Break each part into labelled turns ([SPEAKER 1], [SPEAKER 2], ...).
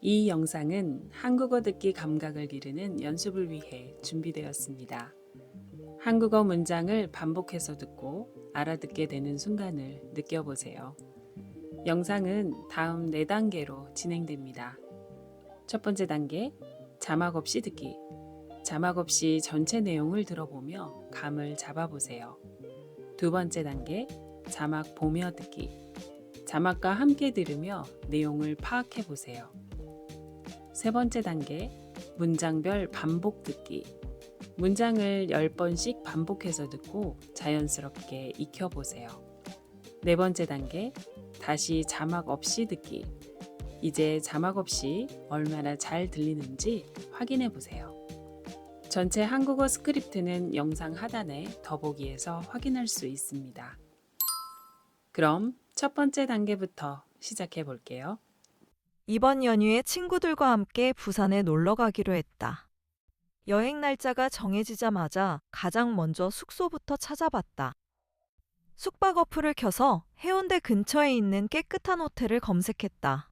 [SPEAKER 1] 이 영상은 한국어 듣기 감각을 기르는 연습을 위해 준비되었습니다. 한국어 문장을 반복해서 듣고 알아듣게 되는 순간을 느껴보세요. 영상은 다음 4단계로 진행됩니다. 첫 번째 단계, 자막 없이 듣기. 자막 없이 전체 내용을 들어보며 감을 잡아보세요. 두 번째 단계, 자막 보며 듣기. 자막과 함께 들으며 내용을 파악해 보세요. 세 번째 단계, 문장별 반복 듣기. 문장을 10번씩 반복해서 듣고 자연스럽게 익혀보세요. 네 번째 단계, 다시 자막 없이 듣기. 이제 자막 없이 얼마나 잘 들리는지 확인해 보세요. 전체 한국어 스크립트는 영상 하단의 더보기에서 확인할 수 있습니다. 그럼 첫 번째 단계부터 시작해 볼게요.
[SPEAKER 2] 이번 연휴에 친구들과 함께 부산에 놀러 가기로 했다. 여행 날짜가 정해지자마자 가장 먼저 숙소부터 찾아봤다. 숙박 어플을 켜서 해운대 근처에 있는 깨끗한 호텔을 검색했다.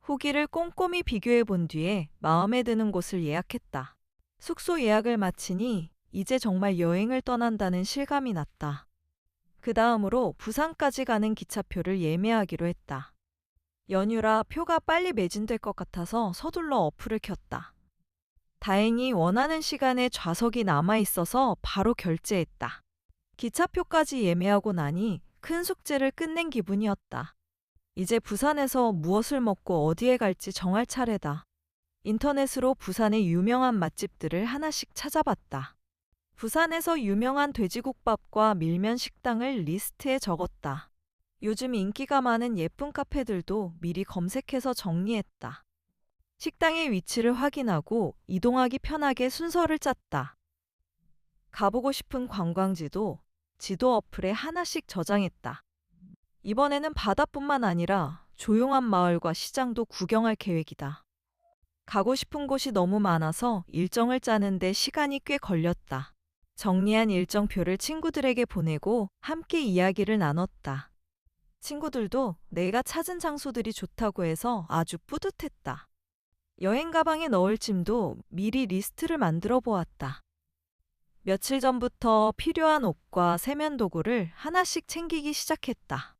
[SPEAKER 2] 후기를 꼼꼼히 비교해 본 뒤에 마음에 드는 곳을 예약했다. 숙소 예약을 마치니 이제 정말 여행을 떠난다는 실감이 났다. 그 다음으로 부산까지 가는 기차표를 예매하기로 했다. 연휴라 표가 빨리 매진될 것 같아서 서둘러 어플을 켰다. 다행히 원하는 시간에 좌석이 남아 있어서 바로 결제했다. 기차표까지 예매하고 나니 큰 숙제를 끝낸 기분이었다. 이제 부산에서 무엇을 먹고 어디에 갈지 정할 차례다. 인터넷으로 부산의 유명한 맛집들을 하나씩 찾아봤다. 부산에서 유명한 돼지국밥과 밀면 식당을 리스트에 적었다. 요즘 인기가 많은 예쁜 카페들도 미리 검색해서 정리했다. 식당의 위치를 확인하고 이동하기 편하게 순서를 짰다. 가보고 싶은 관광지도 지도 어플에 하나씩 저장했다. 이번에는 바다뿐만 아니라 조용한 마을과 시장도 구경할 계획이다. 가고 싶은 곳이 너무 많아서 일정을 짜는데 시간이 꽤 걸렸다. 정리한 일정표를 친구들에게 보내고 함께 이야기를 나눴다. 친구들도 내가 찾은 장소들이 좋다고 해서 아주 뿌듯했다. 여행 가방에 넣을 짐도 미리 리스트를 만들어 보았다. 며칠 전부터 필요한 옷과 세면 도구를 하나씩 챙기기 시작했다.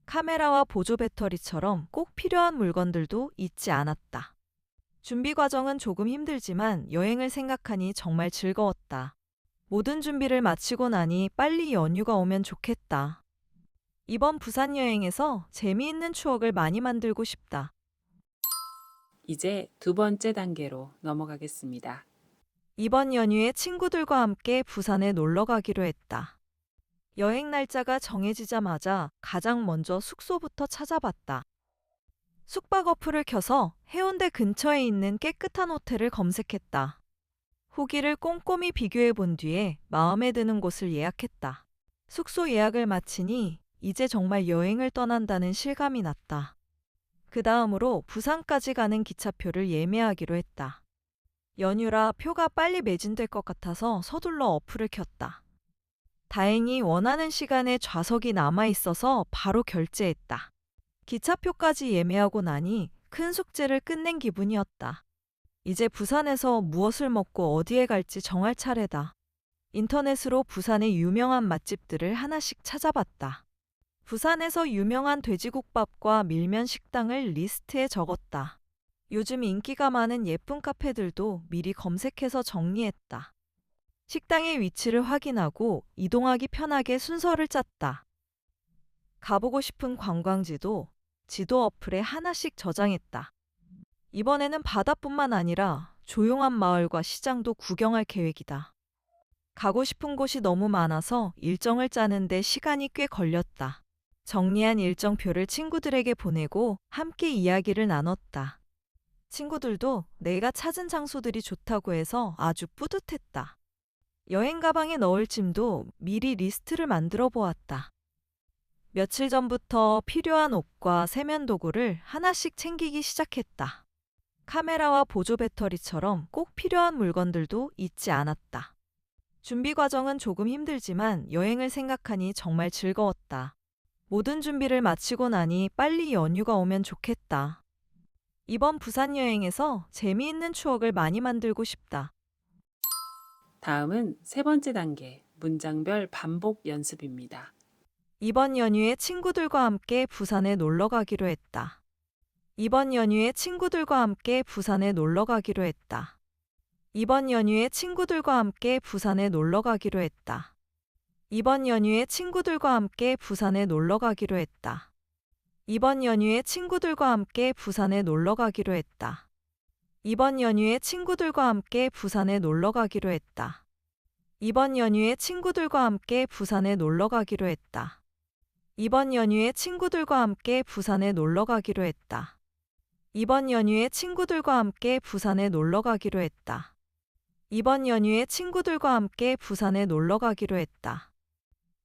[SPEAKER 2] 카메라와 보조 배터리처럼 꼭 필요한 물건들도 잊지 않았다. 준비 과정은 조금 힘들지만 여행을 생각하니 정말 즐거웠다. 모든 준비를 마치고 나니 빨리 연휴가 오면 좋겠다. 이번 부산 여행에서 재미있는 추억을 많이 만들고 싶다.
[SPEAKER 1] 이제 두 번째 단계로 넘어가겠습니다.
[SPEAKER 2] 이번 연휴에 친구들과 함께 부산에 놀러 가기로 했다. 여행 날짜가 정해지자마자 가장 먼저 숙소부터 찾아봤다. 숙박 어플을 켜서 해운대 근처에 있는 깨끗한 호텔을 검색했다. 후기를 꼼꼼히 비교해 본 뒤에 마음에 드는 곳을 예약했다. 숙소 예약을 마치니 이제 정말 여행을 떠난다는 실감이 났다. 그 다음으로 부산까지 가는 기차표를 예매하기로 했다. 연휴라 표가 빨리 매진될 것 같아서 서둘러 어플을 켰다. 다행히 원하는 시간에 좌석이 남아 있어서 바로 결제했다. 기차표까지 예매하고 나니 큰 숙제를 끝낸 기분이었다. 이제 부산에서 무엇을 먹고 어디에 갈지 정할 차례다. 인터넷으로 부산의 유명한 맛집들을 하나씩 찾아봤다. 부산에서 유명한 돼지국밥과 밀면 식당을 리스트에 적었다. 요즘 인기가 많은 예쁜 카페들도 미리 검색해서 정리했다. 식당의 위치를 확인하고 이동하기 편하게 순서를 짰다. 가보고 싶은 관광지도 지도 어플에 하나씩 저장했다. 이번에는 바다뿐만 아니라 조용한 마을과 시장도 구경할 계획이다. 가고 싶은 곳이 너무 많아서 일정을 짜는데 시간이 꽤 걸렸다. 정리한 일정표를 친구들에게 보내고 함께 이야기를 나눴다. 친구들도 내가 찾은 장소들이 좋다고 해서 아주 뿌듯했다. 여행 가방에 넣을 짐도 미리 리스트를 만들어 보았다. 며칠 전부터 필요한 옷과 세면 도구를 하나씩 챙기기 시작했다. 카메라와 보조 배터리처럼 꼭 필요한 물건들도 잊지 않았다. 준비 과정은 조금 힘들지만 여행을 생각하니 정말 즐거웠다. 모든 준비를 마치고 나니 빨리 연휴가 오면 좋겠다. 이번 부산 여행에서 재미있는 추억을 많이 만들고 싶다.
[SPEAKER 1] 다음은 세 번째 단계, 문장별 반복 연습입니다.
[SPEAKER 2] 이번 연휴에 친구들과 함께 부산에 놀러 가기로 했다. 이번 연휴에 친구들과 함께 부산에 놀러 가기로 했다. 이번 연휴에 친구들과 함께 부산에 놀러 가기로 했다. 이번 연휴에 친구들과 함께 부산에 놀러 가기로 했다. 이번 연휴에 친구들과 함께 부산에 놀러 가기로 했다. 이번 연휴에 친구들과 함께 부산에 놀러 가기로 했다. 이번 연휴에 친구들과 함께 부산에 놀러 가기로 했다. 이번 연휴에 친구들과 함께 부산에 놀러 가기로 했다. 이번 연휴에 친구들과 함께 부산에 놀러 가기로 했다. 이번 연휴에 친구들과 함께 부산에 놀러 가기로 했다.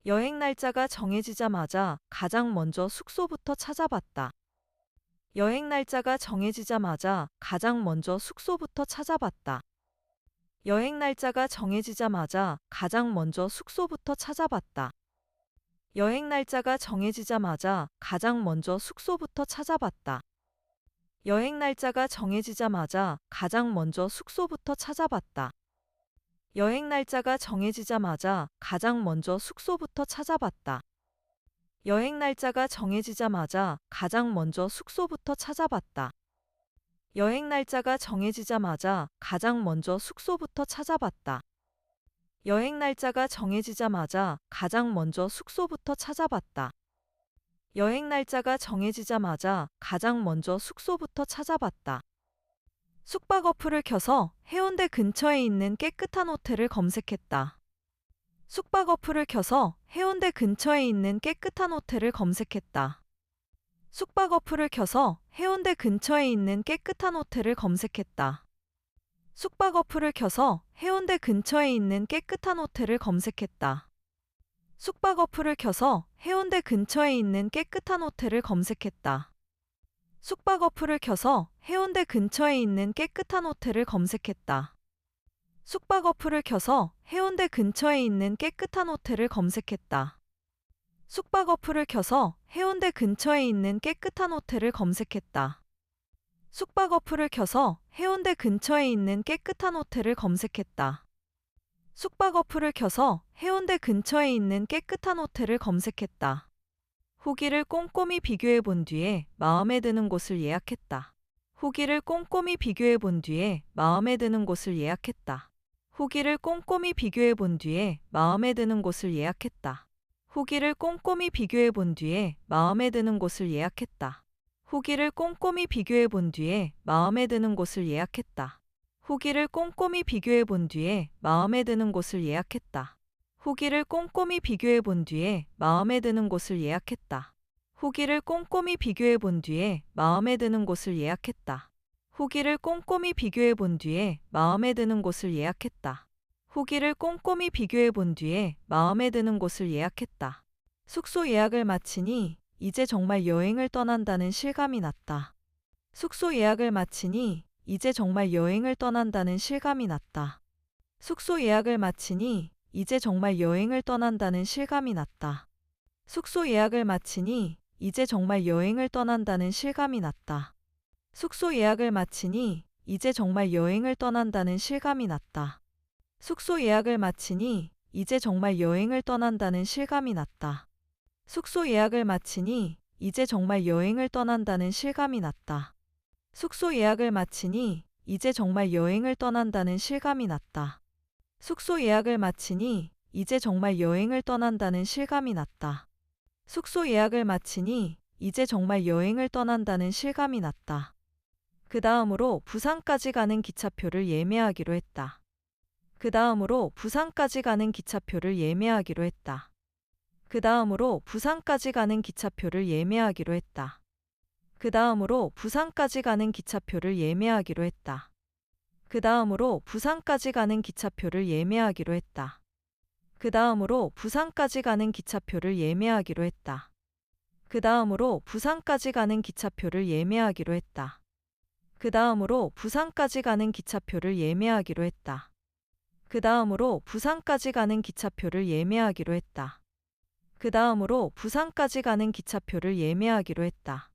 [SPEAKER 2] 여행 날짜가 정해지자마자 가장 먼저 숙소부터 찾아봤다. 여행 날짜가 정해지자마자 가장 먼저 숙소부터 찾아봤다. 여행 날짜가 정해지자마자 가장 먼저 숙소부터 찾아봤다. 여행 날짜가 정해지자마자 가장 먼저 숙소부터 찾아봤다. 여행 날짜가 정해지자마자 가장 먼저 숙소부터 찾아봤다. 여행 날짜가 정해지자마자 가장 먼저 숙소부터 찾아봤다. 여행 날짜가 정해지자마자 가장 먼저 숙소부터 찾아봤다. 여행 날짜가 정해지자마자 가장 먼저 숙소부터 찾아봤다. 여행 날짜가 정해지자마자 가장 먼저 숙소부터 찾아봤다. 여행 날짜가 정해지자마자 가장 먼저 숙소부터 찾아봤다. 숙박 어플을 켜서 해운대 근처에 있는 깨끗한 호텔을 검색했다. 숙박 어플을 켜서 해운대 근처에 있는 깨끗한 호텔을 검색했다. 숙박 어플을 켜서 해운대 근처에 있는 깨끗한 호텔을 검색했다. 숙박 어플을 켜서 해운대 근처에 있는 깨끗한 호텔을 검색했다. 숙박 어플을 켜서 해운대 근처에 있는 깨끗한 호텔을 검색했다. 숙박 어플을 켜서 해운대 근처에 있는 깨끗한 호텔을 검색했다. 숙박 어플을 켜서 해운대 근처에 있는 깨끗한 호텔을 검색했다. 숙박 어플을 켜서 해운대 근처에 있는 깨끗한 호텔을 검색했다. 숙박 어플을 켜서 해운대 근처에 있는 깨끗한 호텔을 검색했다. 숙박 어플을 켜서 해운대 근처에 있는 깨끗한 호텔을 검색했다. 후기를 꼼꼼히 비교해 본 뒤에 마음에 드는 곳을 예약했다. 후기를 꼼꼼히 비교해 본 뒤에 마음에 드는 곳을 예약했다. 후기를 꼼꼼히 비교해 본 뒤에 마음에 드는 곳을 예약했다. 후기를 꼼꼼히 비교해 본 뒤에 마음에 드는 곳을 예약했다. 후기를 꼼꼼히 비교해 본 뒤에 마음에 드는 곳을 예약했다. 후기를 꼼꼼히 비교해 본 뒤에 마음에 드는 곳을 예약했다. 후기를 꼼꼼히 비교해 본 뒤에 마음에 드는 곳을 예약했다. 후기를 꼼꼼히 비교해 본 뒤에 마음에 드는 곳을 예약했다. 후기를 꼼꼼히 비교해 본 뒤에 마음에 드는 곳을 예약했다. 후기를 꼼꼼히 비교해 본 뒤에 마음에 드는 곳을 예약했다. 숙소 예약을 마치니 이제 정말 여행을 떠난다는 실감이 났다. 숙소 예약을 마치니 이제 정말 여행을 떠난다는 실감이 났다. 숙소 예약을 마치니 이제 정말 여행을 떠난다는 실감이 났다. 숙소 예약을 마치니 이제 정말 여행을 떠난다는 실감이 났다. 숙소 예약을 마치니 이제 정말 여행을 떠난다는 실감이 났다. 숙소 예약을 마치니 이제 정말 여행을 떠난다는 실감이 났다. 숙소 예약을 마치니 이제 정말 여행을 떠난다는 실감이 났다. 숙소 예약을 마치니 이제 정말 여행을 떠난다는 실감이 났다. 숙소 예약을 마치니 이제 정말 여행을 떠난다는 실감이 났다. 숙소 예약을 마치니 이제 정말 여행을 떠난다는 실감이 났다. 그 다음으로 부산까지 가는 기차표를 예매하기로 했다. 그 다음으로 부산까지 가는 기차표를 예매하기로 했다. 그 다음으로 부산까지 가는 기차표를 예매하기로 했다. 그 다음으로 부산까지 가는 기차표를 예매하기로 했다. 그 다음으로 부산까지 가는 기차표를 예매하기로 했다. 그 다음으로 부산까지 가는 기차표를 예매하기로 했다. 그 다음으로 부산까지 가는 기차표를 예매하기로 했다. 그 다음으로 부산까지 가는 기차표를 예매하기로 했다. 그 다음으로 부산까지 가는 기차표를 예매하기로 했다. 그 다음으로 부산까지 가는 기차표를 예매하기로 했다.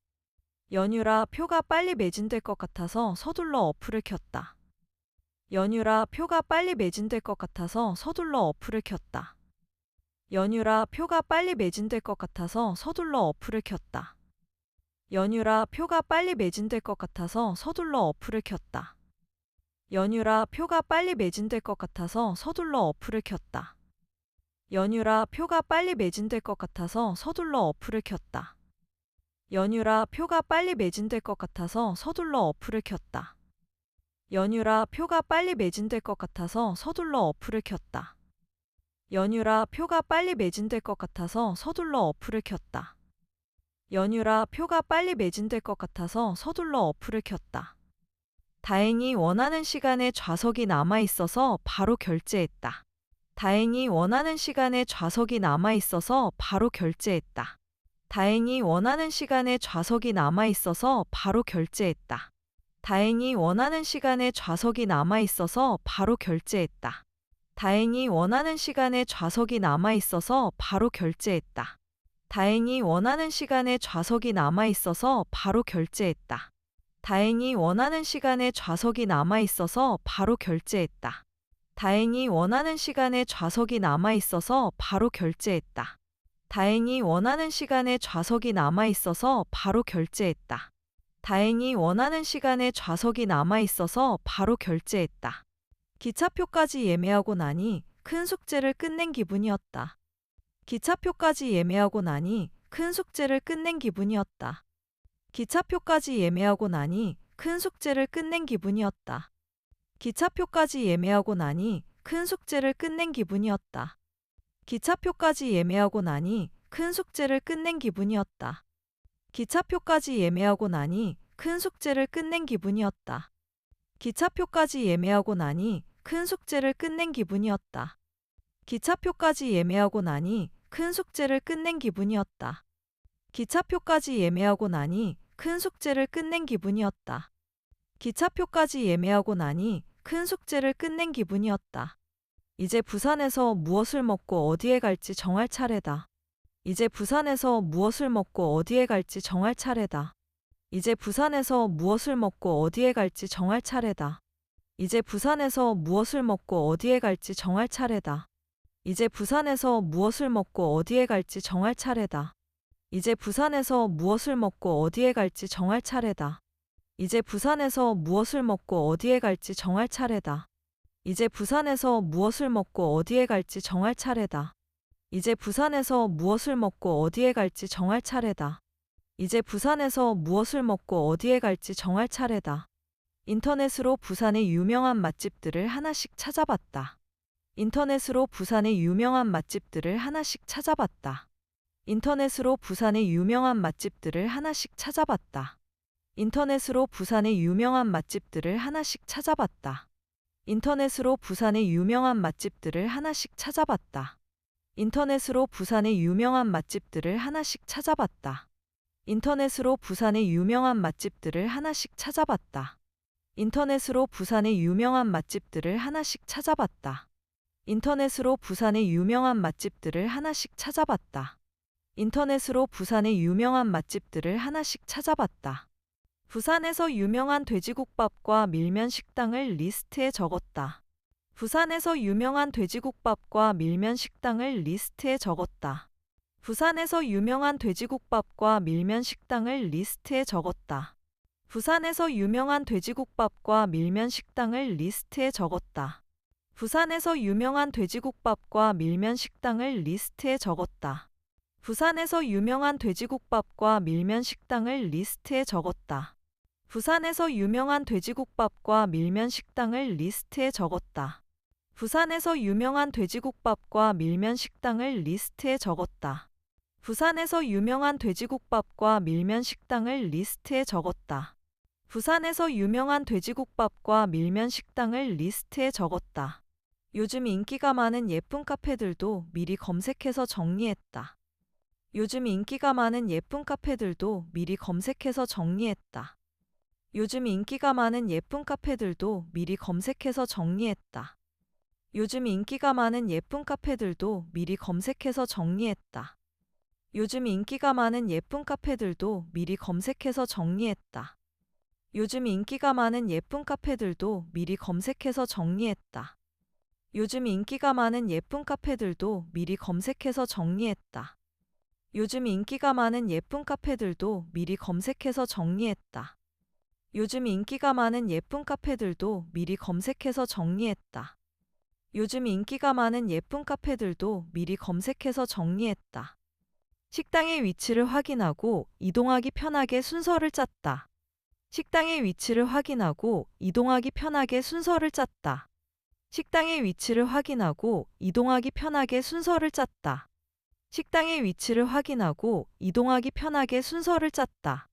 [SPEAKER 2] 연유라, 표가 빨리 매진될 것 같아서 서둘러 어플을 켰다. 연유라, 표가 빨리 매진될 것 같아서 서둘러 어플을 켰다. 연유라, 표가 빨리 매진될 것 같아서 서둘러 어플을 켰다. 연유라, 표가 빨리 매진될 것 같아서 서둘러 어플을 켰다. 연유라, 표가 빨리 매진될 것 같아서 서둘러 어플을 켰다. 연유라, 표가 빨리 매진될 것 같아서 서둘러 어플을 켰다. 연유라, 표가 빨리 매진될 것 같아서 서둘러 어플을 켰다. 연유라, 표가 빨리 매진될 것 같아서 서둘러 어플을 켰다. 연유라, 표가 빨리 매진될 것 같아서 서둘러 어플을 켰다. 연유라, 표가 빨리 매진될 것 같아서 서둘러 어플을 켰다. 다행히 원하는 시간에 좌석이 남아 있어서 바로 결제했다. 다행히 원하는 시간에 좌석이 남아 있어서 바로 결제했다. 다행히 원하는 시간에 좌석이 남아 있어서 바로 결제했다. 다행히 원하는 시간에 좌석이 남아 있어서 바로 결제했다. 다행히 원하는 시간에 좌석이 남아 있어서 바로 결제했다. 다행히 원하는 시간에 좌석이 남아 있어서 바로 결제했다. 다행히 원하는 시간에 좌석이 남아 있어서 바로 결제했다. 다행히 원하는 시간에 좌석이 남아 있어서 바로 결제했다. 다행히 원하는 시간에 좌석이 남아 있어서 바로 결제했다. 다행히 원하는 시간에 좌석이 남아 있어서 바로 결제했다. 기차표까지 예매하고 나니 큰 숙제를 끝낸 기분이었다. 기차표까지 예매하고 나니 큰 숙제를 끝낸 기분이었다. 기차표까지 예매하고 나니 큰 숙제를 끝낸 기분이었다. 기차표까지 예매하고 나니 큰 숙제를 끝낸 기분이었다. 기차표까지 예매하고 나니 큰 숙제를 끝낸 기분이었다. 기차표까지 예매하고 나니 큰 숙제를 끝낸 기분이었다. 기차표까지 예매하고 나니 큰 숙제를 끝낸 기분이었다. 기차표까지 예매하고 나니 큰 숙제를 끝낸 기분이었다. 기차표까지 예매하고 나니 큰 숙제를 끝낸 기분이었다. 기차표까지 예매하고 나니 큰 숙제를 끝낸 기분이었다. 이제 부산에서 무엇을 먹고 어디에 갈지 정할 차례다. 이제 부산에서 무엇을 먹고 어디에 갈지 정할 차례다. 이제 부산에서 무엇을 먹고 어디에 갈지 정할 차례다. 이제 부산에서 무엇을 먹고 어디에 갈지 정할 차례다. 이제 부산에서 무엇을 먹고 어디에 갈지 정할 차례다. 이제 부산에서 무엇을 먹고 어디에 갈지 정할 차례다. 이제 부산에서 무엇을 먹고 어디에 갈지 정할 차례다. 이제 부산에서 무엇을 먹고 어디에 갈지 정할 차례다. 이제 부산에서 무엇을 먹고 어디에 갈지 정할 차례다. 이제 부산에서 무엇을 먹고 어디에 갈지 정할 차례다. 인터넷으로 부산의 유명한 맛집들을 하나씩 찾아봤다. 인터넷으로 부산의 유명한 맛집들을 하나씩 찾아봤다. 인터넷으로 부산의 유명한 맛집들을 하나씩 찾아봤다. 인터넷으로 부산의 유명한 맛집들을 하나씩 찾아봤다. 인터넷으로 부산의 유명한 맛집들을 하나씩 찾아봤다. 인터넷으로 부산의 유명한 맛집들을 하나씩 찾아봤다. 인터넷으로 부산의 유명한 맛집들을 하나씩 찾아봤다. 인터넷으로 부산의 유명한 맛집들을 하나씩 찾아봤다. 인터넷으로 부산의 유명한 맛집들을 하나씩 찾아봤다. 인터넷으로 부산의 유명한 맛집들을 하나씩 찾아봤다. 부산에서 유명한 돼지국밥과 밀면 식당을 리스트에 적었다. 부산에서 유명한 돼지국밥과 밀면 식당을 리스트에 적었다. 부산에서 유명한 돼지국밥과 밀면 식당을 리스트에 적었다. 부산에서 유명한 돼지국밥과 밀면 식당을 리스트에 적었다. 부산에서 유명한 돼지국밥과 밀면 식당을 리스트에 적었다. 부산에서 유명한 돼지국밥과 밀면 식당을 리스트에 적었다. 부산에서 유명한 돼지국밥과 밀면 식당을 리스트에 적었다. 부산에서 유명한 돼지국밥과 밀면 식당을 리스트에 적었다. 부산에서 유명한 돼지국밥과 밀면 식당을 리스트에 적었다. 부산에서 유명한 돼지국밥과 밀면 식당을 리스트에 적었다. 요즘 인기가 많은 예쁜 카페들도 미리 검색해서 정리했다. 요즘 인기가 많은 예쁜 카페들도 미리 검색해서 정리했다. 요즘 인기가 많은 예쁜 카페들도 미리 검색해서 정리했다. 요즘 인기가 많은 예쁜 카페들도 미리 검색해서 정리했다. 요즘 인기가 많은 예쁜 카페들도 미리 검색해서 정리했다. 요즘 인기가 많은 예쁜 카페들도 미리 검색해서 정리했다. 요즘 인기가 많은 예쁜 카페들도 미리 검색해서 정리했다. 요즘 인기가 많은 예쁜 카페들도 미리 검색해서 정리했다. 요즘 인기가 많은 예쁜 카페들도 미리 검색해서 정리했다. 요즘 인기가 많은 예쁜 카페들도 미리 검색해서 정리했다. 식당의 위치를 확인하고 이동하기 편하게 순서를 짰다. 식당의 위치를 확인하고 이동하기 편하게 순서를 짰다. 식당의 위치를 확인하고 이동하기 편하게 순서를 짰다. 식당의 위치를 확인하고 이동하기 편하게 순서를 짰다.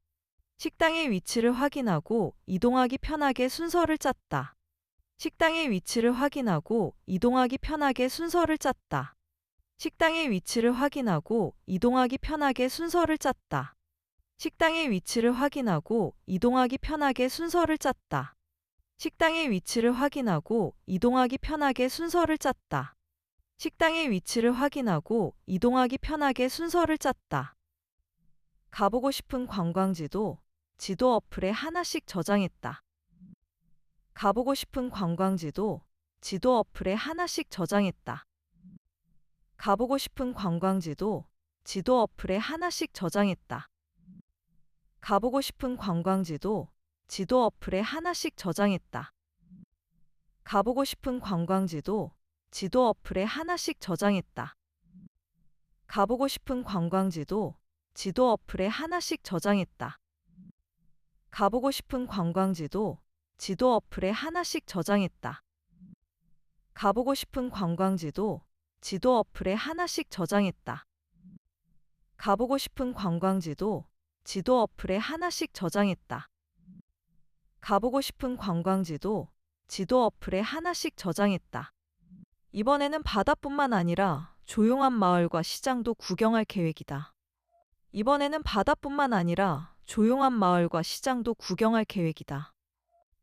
[SPEAKER 2] 식당의 위치를 확인하고 이동하기 편하게 순서를 짰다. 식당의 위치를 확인하고 이동하기 편하게 순서를 짰다. 식당의 위치를 확인하고 이동하기 편하게 순서를 짰다. 식당의 위치를 확인하고 이동하기 편하게 순서를 짰다. 식당의 위치를 확인하고 이동하기 편하게 순서를 짰다. 식당의 위치를 확인하고 이동하기 편하게 순서를 짰다. 가보고 싶은 관광지도 지도 어플에 하나씩 저장했다. 가보고 싶은 관광지도 지도 어플에 하나씩 저장했다. 가보고 싶은 관광지도 지도 어플에 하나씩 저장했다. 가보고 싶은 관광지도 지도 어플에 하나씩 저장했다. 가보고 싶은 관광지도 지도 어플에 하나씩 저장했다. 가보고 싶은 관광지도 지도 어플에 하나씩 저장했다. 가보고 싶은 관광지도 지도 어플에 하나씩 저장했다. 가보고 싶은 관광지도 지도 어플에 하나씩 저장했다. 가보고 싶은 관광지도 지도 어플에 하나씩 저장했다. 가보고 싶은 관광지도 지도 어플에 하나씩 저장했다. 이번에는 바다뿐만 아니라 조용한 마을과 시장도 구경할 계획이다. 이번에는 바다뿐만 아니라 조용한 마을과 시장도 구경할 계획이다.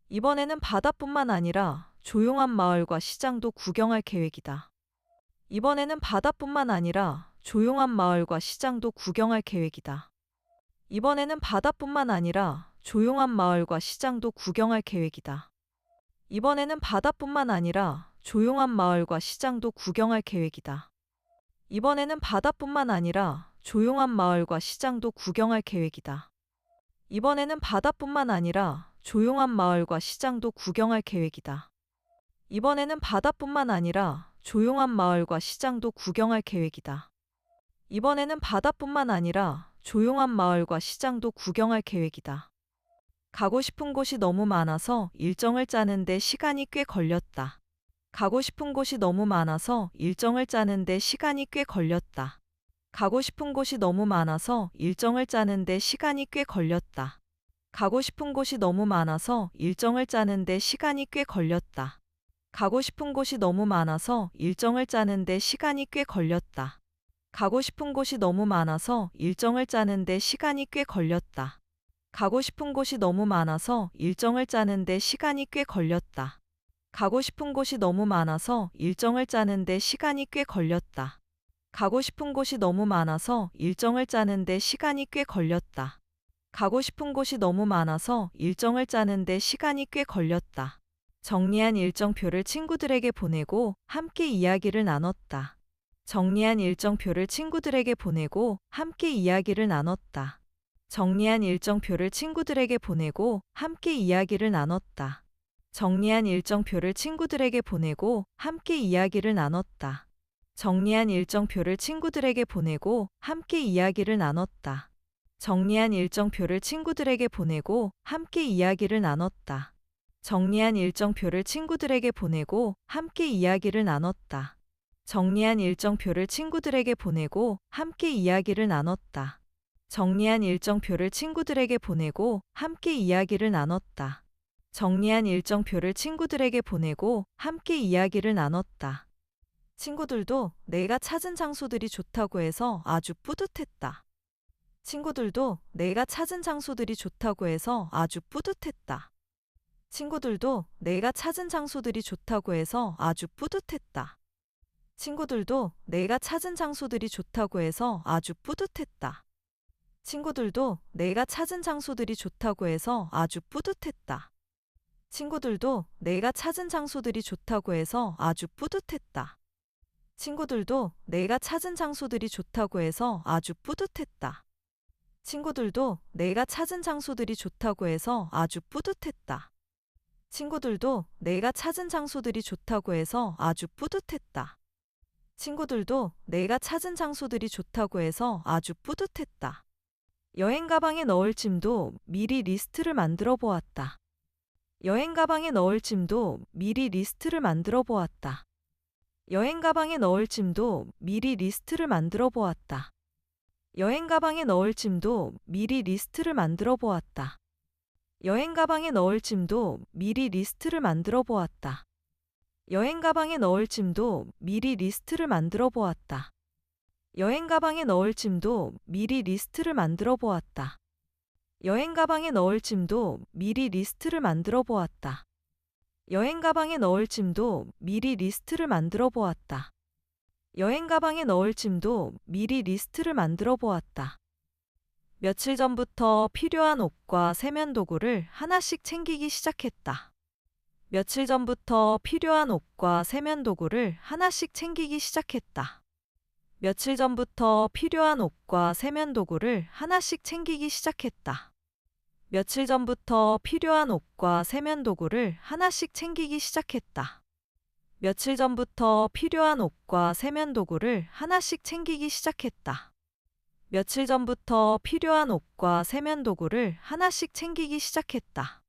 [SPEAKER 2] 이번에는 바다뿐만 아니라 조용한 마을과 시장도 구경할 계획이다. 이번에는 바다뿐만 아니라 조용한 마을과 시장도 구경할 계획이다. 이번에는 바다뿐만 아니라 조용한 마을과 시장도 구경할 계획이다. 이번에는 바다뿐만 아니라 조용한 마을과 시장도 구경할 계획이다. 이번에는 바다뿐만 아니라 조용한 마을과 시장도 구경할 계획이다. 이번에는 바다뿐만 아니라 조용한 마을과 시장도 구경할 계획이다. 이번에는 바다뿐만 아니라 조용한 마을과 시장도 구경할 계획이다. 이번에는 바다뿐만 아니라 조용한 마을과 시장도 구경할 계획이다. 가고 싶은 곳이 너무 많아서 일정을 짜는데 시간이 꽤 걸렸다. 가고 싶은 곳이 너무 많아서 일정을 짜는데 시간이 꽤 걸렸다. 가고 싶은 곳이 너무 많아서 일정을 짜는데 시간이 꽤 걸렸다. 가고 싶은 곳이 너무 많아서 일정을 짜는데 시간이 꽤 걸렸다. 가고 싶은 곳이 너무 많아서 일정을 짜는데 시간이 꽤 걸렸다. 가고 싶은 곳이 너무 많아서 일정을 짜는데 시간이 꽤 걸렸다. 가고 싶은 곳이 너무 많아서 일정을 짜는데 시간이 꽤 걸렸다. 가고 싶은 곳이 너무 많아서 일정을 짜는데 시간이 꽤 걸렸다. 가고 싶은 곳이 너무 많아서 일정을 짜는데 시간이 꽤 걸렸다. 가고 싶은 곳이 너무 많아서 일정을 짜는데 시간이 꽤 걸렸다. 정리한 일정표를 친구들에게 보내고 함께 이야기를 나눴다. 정리한 일정표를 친구들에게 보내고 함께 이야기를 나눴다. 정리한 일정표를 친구들에게 보내고 함께 이야기를 나눴다. 정리한 일정표를 친구들에게 보내고 함께 이야기를 나눴다. 정리한 일정표를 친구들에게 보내고 함께 이야기를 나눴다. 정리한 일정표를 친구들에게 보내고 함께 이야기를 나눴다. 정리한 일정표를 친구들에게 보내고 함께 이야기를 나눴다. 정리한 일정표를 친구들에게 보내고 함께 이야기를 나눴다. 정리한 일정표를 친구들에게 보내고 함께 이야기를 나눴다. 정리한 일정표를 친구들에게 보내고 함께 이야기를 나눴다. 친구들도 내가 찾은 장소들이 좋다고 해서 아주 뿌듯했다. 친구들도 내가 찾은 장소들이 좋다고 해서 아주 뿌듯했다. 친구들도 내가 찾은 장소들이 좋다고 해서 아주 뿌듯했다. 친구들도 내가 찾은 장소들이 좋다고 해서 아주 뿌듯했다. 친구들도 내가 찾은 장소들이 좋다고 해서 아주 뿌듯했다. 친구들도 내가 찾은 장소들이 좋다고 해서 아주 뿌듯했다. 친구들도 내가 찾은 장소들이 좋다고 해서 아주 뿌듯했다. 친구들도 내가 찾은 장소들이 좋다고 해서 아주 뿌듯했다. 친구들도 내가 찾은 장소들이 좋다고 해서 아주 뿌듯했다. 친구들도 내가 찾은 장소들이 좋다고 해서 아주 뿌듯했다. 여행 가방에 넣을 짐도 미리 리스트를 만들어 보았다. 여행 가방에 넣을 짐도 미리 리스트를 만들어 보았다. 여행 가방에 넣을 짐도 미리 리스트를 만들어 보았다. 여행 가방에 넣을 짐도 미리 리스트를 만들어 보았다. 여행 가방에 넣을 짐도 미리 리스트를 만들어 보았다. 여행 가방에 넣을 짐도 미리 리스트를 만들어 보았다. 여행 가방에 넣을 짐도 미리 리스트를 만들어 보았다. 여행 가방에 넣을 짐도 미리 리스트를 만들어 보았다. 여행 가방에 넣을 짐도 미리 리스트를 만들어 보았다. 여행 가방에 넣을 짐도 미리 리스트를 만들어 보았다. 며칠 전부터 필요한 옷과 세면 도구를 하나씩 챙기기 시작했다. 며칠 전부터 필요한 옷과 세면 도구를 하나씩 챙기기 시작했다. 며칠 전부터 필요한 옷과 세면 도구를 하나씩 챙기기 시작했다. 며칠 전부터 필요한 옷과 세면 도구를 하나씩 챙기기 시작했다. 며칠 전부터 필요한 옷과 세면 도구를 하나씩 챙기기 시작했다. 며칠 전부터 필요한 옷과 세면 도구를 하나씩 챙기기 시작했다.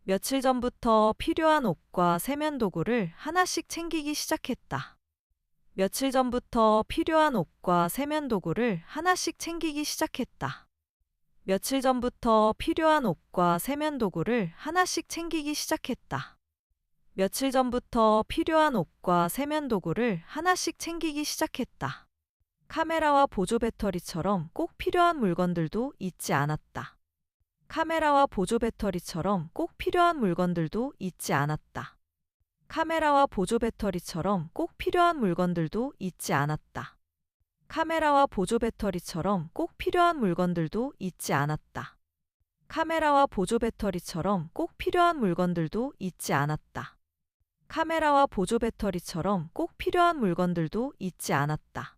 [SPEAKER 2] 며칠 전부터 필요한 옷과 세면 도구를 하나씩 챙기기 시작했다. 며칠 전부터 필요한 옷과 세면 도구를 하나씩 챙기기 시작했다. 며칠 전부터 필요한 옷과 세면 도구를 하나씩 챙기기 시작했다. 며칠 전부터 필요한 옷과 세면 도구를 하나씩 챙기기 시작했다. 카메라와 보조 배터리처럼 꼭 필요한 물건들도 잊지 않았다. 카메라와 보조 배터리처럼 꼭 필요한 물건들도 잊지 않았다. 카메라와 보조 배터리처럼 꼭 필요한 물건들도 잊지 않았다. 카메라와 보조 배터리처럼 꼭 필요한 물건들도 잊지 않았다. 카메라와 보조 배터리처럼 꼭 필요한 물건들도 잊지 않았다. 카메라와 보조 배터리처럼 꼭 필요한 물건들도 잊지 않았다.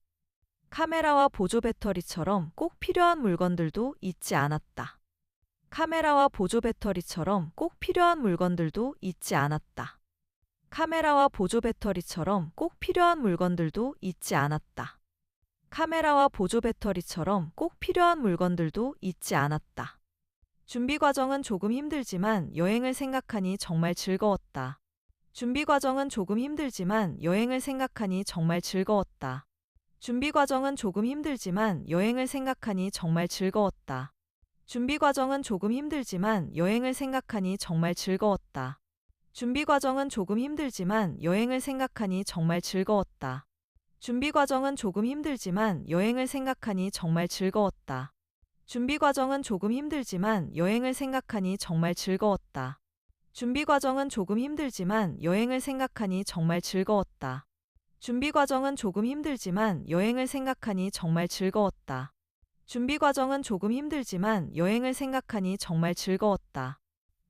[SPEAKER 2] 카메라와 보조 배터리처럼 꼭 필요한 물건들도 잊지 않았다. 카메라와 보조 배터리처럼 꼭 필요한 물건들도 잊지 않았다. 카메라와 보조 배터리처럼 꼭 필요한 물건들도 잊지 않았다. 카메라와 보조 배터리처럼 꼭 필요한 물건들도 잊지 않았다. 준비 과정은 조금 힘들지만 여행을 생각하니 정말 즐거웠다. 준비 과정은 조금 힘들지만 여행을 생각하니 정말 즐거웠다. 준비 과정은 조금 힘들지만 여행을 생각하니 정말 즐거웠다. 준비 과정은 조금 힘들지만 여행을 생각하니 정말 즐거웠다. 준비 과정은 조금 힘들지만 여행을 생각하니 정말 즐거웠다. 준비 과정은 조금 힘들지만 여행을 생각하니 정말 즐거웠다. 준비 과정은 조금 힘들지만 여행을 생각하니 정말 즐거웠다. 준비 과정은 조금 힘들지만 여행을 생각하니 정말 즐거웠다. 준비 과정은 조금 힘들지만 여행을 생각하니 정말 즐거웠다. 준비 과정은 조금 힘들지만 여행을 생각하니 정말 즐거웠다.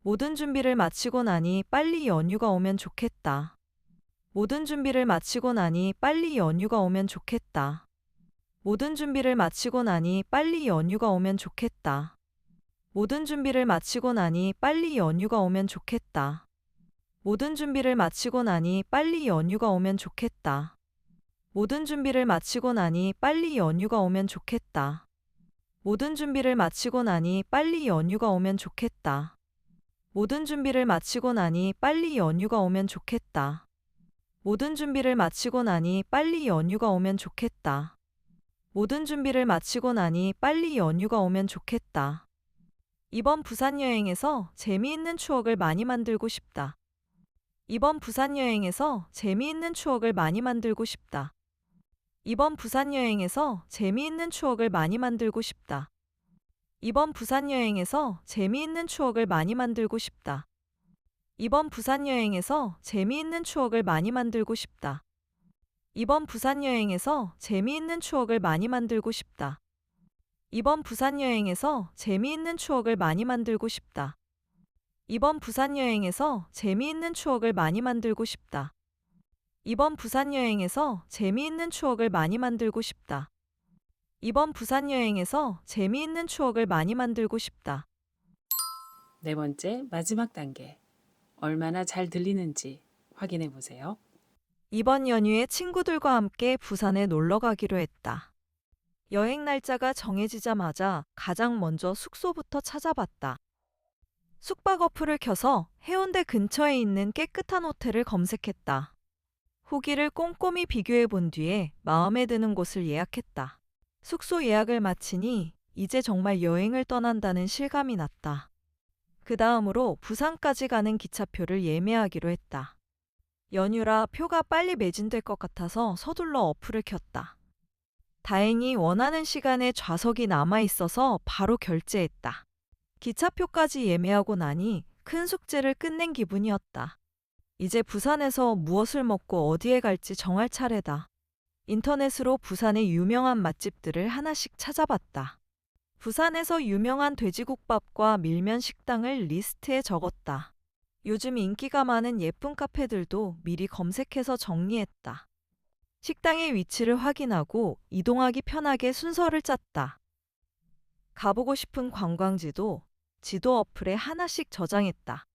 [SPEAKER 2] 모든 준비를 마치고 나니 빨리 연휴가 오면 좋겠다. 모든 준비를 마치고 나니 빨리 연휴가 오면 좋겠다. 모든 준비를 마치고 나니 빨리 연휴가 오면 좋겠다. 모든 준비를 마치고 나니 빨리 연휴가 오면 좋겠다. 모든 준비를 마치고 나니 빨리 연휴가 오면 좋겠다. 모든 준비를 마치고 나니 빨리 연휴가 오면 좋겠다. 모든 준비를 마치고 나니 빨리 연휴가 오면 좋겠다. 모든 준비를 마치고 나니 빨리 연휴가 오면 좋겠다. 모든 준비를 마치고 나니 빨리 연휴가 오면 좋겠다. 모든 준비를 마치고 나니 빨리 연휴가 오면 좋겠다. 이번 부산 여행에서 재미있는 추억을 많이 만들고 싶다. 이번 부산 여행에서 재미있는 추억을 많이 만들고 싶다. 이번 부산 여행에서 재미있는 추억을 많이 만들고 싶다. 이번 부산 여행에서 재미있는 추억을 많이 만들고 싶다. 이번 부산 여행에서 재미있는 추억을 많이 만들고 싶다. 이번 부산 여행에서 재미있는 추억을 많이 만들고 싶다. 이번 부산 여행에서 재미있는 추억을 많이 만들고 싶다. 이번 부산 여행에서 재미있는 추억을 많이 만들고 싶다. 이번 부산 여행에서 재미있는 추억을 많이 만들고 싶다. 이번 부산 여행에서 재미있는 추억을 많이 만들고 싶다.
[SPEAKER 1] 네 번째, 마지막 단계. 얼마나 잘 들리는지 확인해 보세요.
[SPEAKER 2] 이번 연휴에 친구들과 함께 부산에 놀러 가기로 했다. 여행 날짜가 정해지자마자 가장 먼저 숙소부터 찾아봤다. 숙박 어플을 켜서 해운대 근처에 있는 깨끗한 호텔을 검색했다. 후기를 꼼꼼히 비교해 본 뒤에 마음에 드는 곳을 예약했다. 숙소 예약을 마치니 이제 정말 여행을 떠난다는 실감이 났다. 그 다음으로 부산까지 가는 기차표를 예매하기로 했다. 연휴라 표가 빨리 매진될 것 같아서 서둘러 어플을 켰다. 다행히 원하는 시간에 좌석이 남아 있어서 바로 결제했다. 기차표까지 예매하고 나니 큰 숙제를 끝낸 기분이었다. 이제 부산에서 무엇을 먹고 어디에 갈지 정할 차례다. 인터넷으로 부산의 유명한 맛집들을 하나씩 찾아봤다. 부산에서 유명한 돼지국밥과 밀면 식당을 리스트에 적었다. 요즘 인기가 많은 예쁜 카페들도 미리 검색해서 정리했다. 식당의 위치를 확인하고 이동하기 편하게 순서를 짰다. 가보고 싶은 관광지도 지도 어플에 하나씩 저장했다.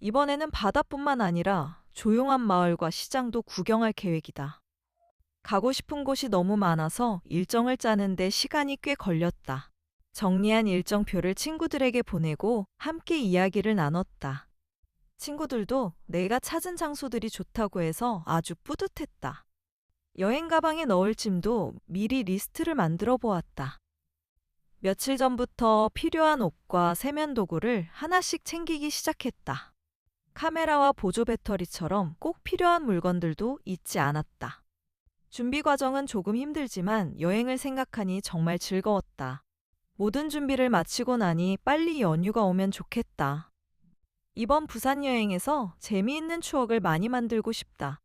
[SPEAKER 2] 이번에는 바다뿐만 아니라 조용한 마을과 시장도 구경할 계획이다. 가고 싶은 곳이 너무 많아서 일정을 짜는데 시간이 꽤 걸렸다. 정리한 일정표를 친구들에게 보내고 함께 이야기를 나눴다. 친구들도 내가 찾은 장소들이 좋다고 해서 아주 뿌듯했다. 여행 가방에 넣을 짐도 미리 리스트를 만들어 보았다. 며칠 전부터 필요한 옷과 세면 도구를 하나씩 챙기기 시작했다. 카메라와 보조 배터리처럼 꼭 필요한 물건들도 잊지 않았다. 준비 과정은 조금 힘들지만 여행을 생각하니 정말 즐거웠다. 모든 준비를 마치고 나니 빨리 연휴가 오면 좋겠다. 이번 부산 여행에서 재미있는 추억을 많이 만들고 싶다.